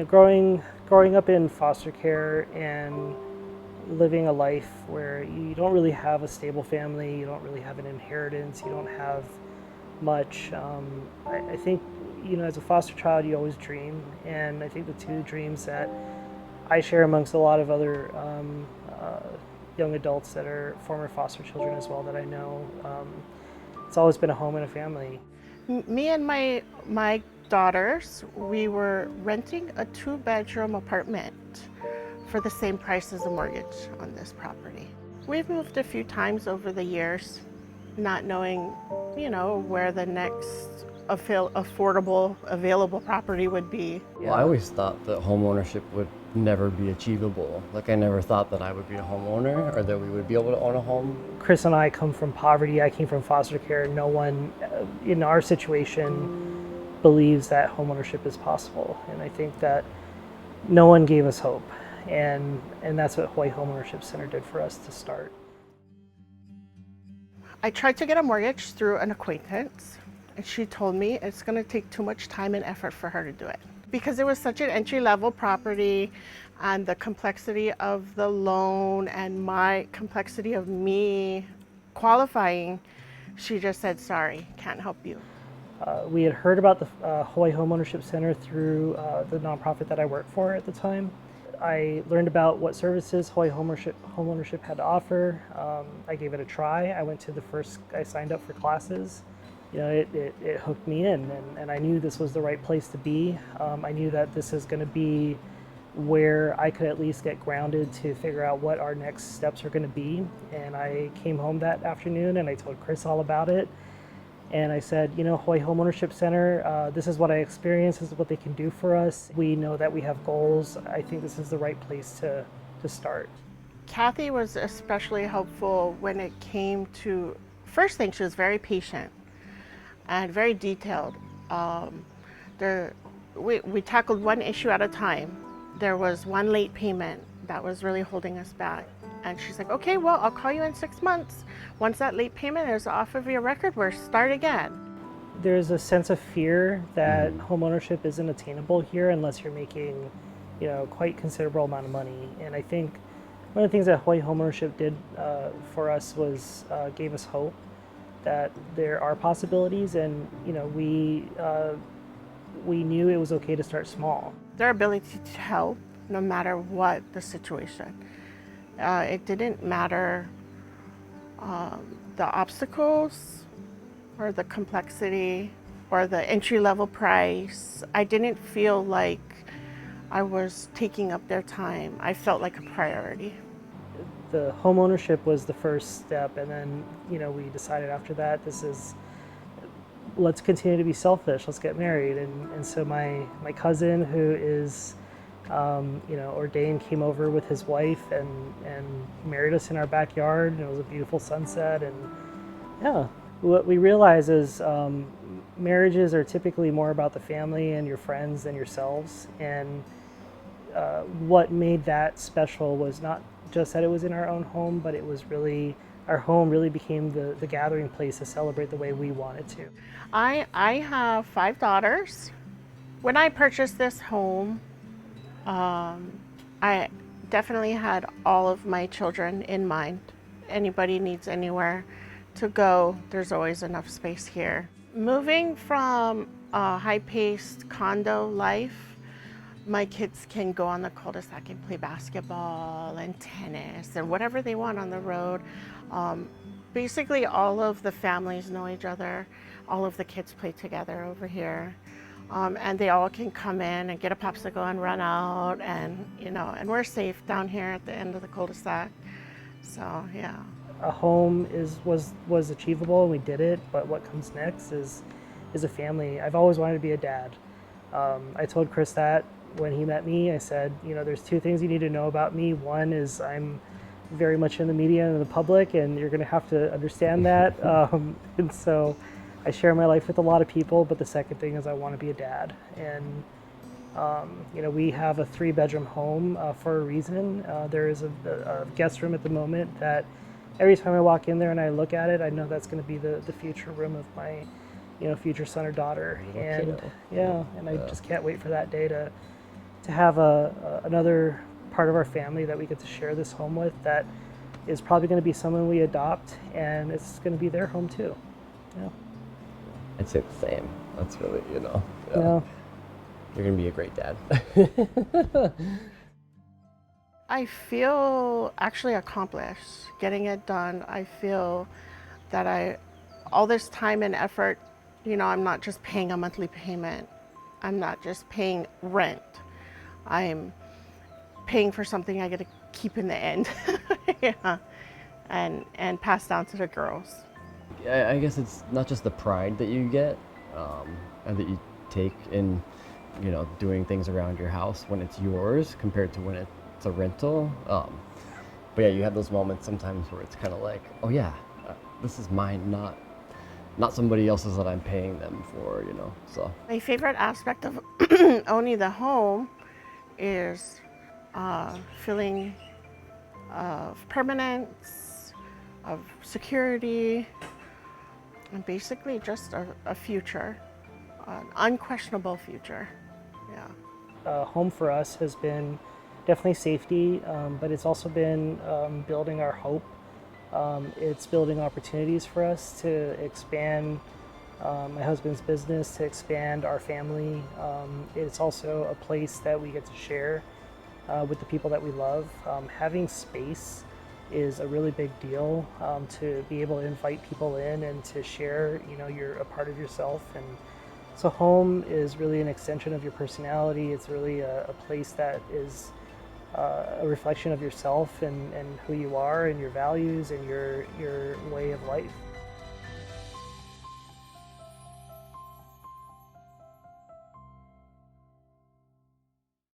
growing up in foster care and living a life where you don't really have a stable family, you don't really have an inheritance, you don't have much. I think, as a foster child, you always dream, and I think the two dreams that I share amongst a lot of other young adults that are former foster children as well that I know, it's always been a home and a family. Me and my daughters, we were renting a 2-bedroom apartment for the same price as a mortgage on this property. We've moved a few times over the years, not knowing, where the next affordable, available property would be. Well, I always thought that homeownership would never be achievable. Like, I never thought that I would be a homeowner or that we would be able to own a home. Chris and I come from poverty. I came from foster care. No one in our situation believes that homeownership is possible. And I think that no one gave us hope. And that's what Hawaii Homeownership Center did for us to start. I tried to get a mortgage through an acquaintance, and she told me it's going to take too much time and effort for her to do it. Because it was such an entry-level property, and the complexity of the loan and my complexity of me qualifying, she just said, sorry, can't help you. We had heard about the Hawaii Homeownership Center through the nonprofit that I worked for at the time. I learned about what services Hawaii Homeownership had to offer. I gave it a try. I signed up for classes. It hooked me in, and I knew this was the right place to be. I knew that this is going to be where I could at least get grounded to figure out what our next steps are going to be. And I came home that afternoon and I told Chris all about it. And I said, Hawaii Homeownership Center, this is what I experienced, this is what they can do for us. We know that we have goals. I think this is the right place to start. Kathy was especially helpful when it came to, first thing, she was very patient and very detailed. We tackled one issue at a time. There was one late payment that was really holding us back. And she's like, okay, well, I'll call you in 6 months. Once that late payment is off of your record, we'll start again. There's a sense of fear that homeownership isn't attainable here unless you're making, quite considerable amount of money. And I think one of the things that Hawaii Homeownership did for us was gave us hope that there are possibilities, and we knew it was okay to start small. Their ability to help, no matter what the situation. It didn't matter the obstacles or the complexity or the entry-level price. I didn't feel like I was taking up their time. I felt like a priority. The homeownership was the first step, and then we decided after that let's continue to be selfish. Let's get married, and so my cousin, who is ordained, came over with his wife and married us in our backyard. And it was a beautiful sunset, and what we realize is marriages are typically more about the family and your friends than yourselves. And what made that special was not just that it was in our own home, but it was really, our home really became the gathering place to celebrate the way we wanted to. I have 5 daughters. When I purchased this home, I definitely had all of my children in mind. Anybody needs anywhere to go, there's always enough space here. Moving from a high-paced condo life, my kids can go on the cul-de-sac and play basketball and tennis and whatever they want on the road. Basically, all of the families know each other. All of the kids play together over here. And they all can come in and get a popsicle and run out, and and we're safe down here at the end of the cul-de-sac. So yeah. A home was achievable, and we did it. But what comes next is a family. I've always wanted to be a dad. I told Chris that when he met me. I said, there's 2 things you need to know about me. One is I'm very much in the media and the public, and you're going to have to understand that. And so I share my life with a lot of people, but the second thing is I want to be a dad. And we have a 3-bedroom home for a reason. There is a guest room at the moment that every time I walk in there and I look at it, I know that's going to be the future room of my future son or daughter. And I just can't wait for that day to have another part of our family that we get to share this home with that is probably going to be someone we adopt, and it's going to be their home too. Yeah. I'd say the same. That's really, yeah. Yeah. You're going to be a great dad. I feel actually accomplished getting it done. I feel that all this time and effort, I'm not just paying a monthly payment. I'm not just paying rent. I'm paying for something I get to keep in the end. Yeah. And pass down to the girls. I guess it's not just the pride that you get and that you take in, doing things around your house when it's yours compared to when it's a rental. But yeah, you have those moments sometimes where it's kind of like, oh yeah, this is mine, not somebody else's that I'm paying them for, so. My favorite aspect of owning the home is feeling of permanence, of security, and basically just a future, an unquestionable future. Yeah. Home for us has been definitely safety, but it's also been building our hope. It's building opportunities for us to expand my husband's business, to expand our family. It's also a place that we get to share with the people that we love. Having space is a really big deal, to be able to invite people in and to share, you're a part of yourself. And so home is really an extension of your personality. It's really a place that is a reflection of yourself and who you are and your values and your way of life.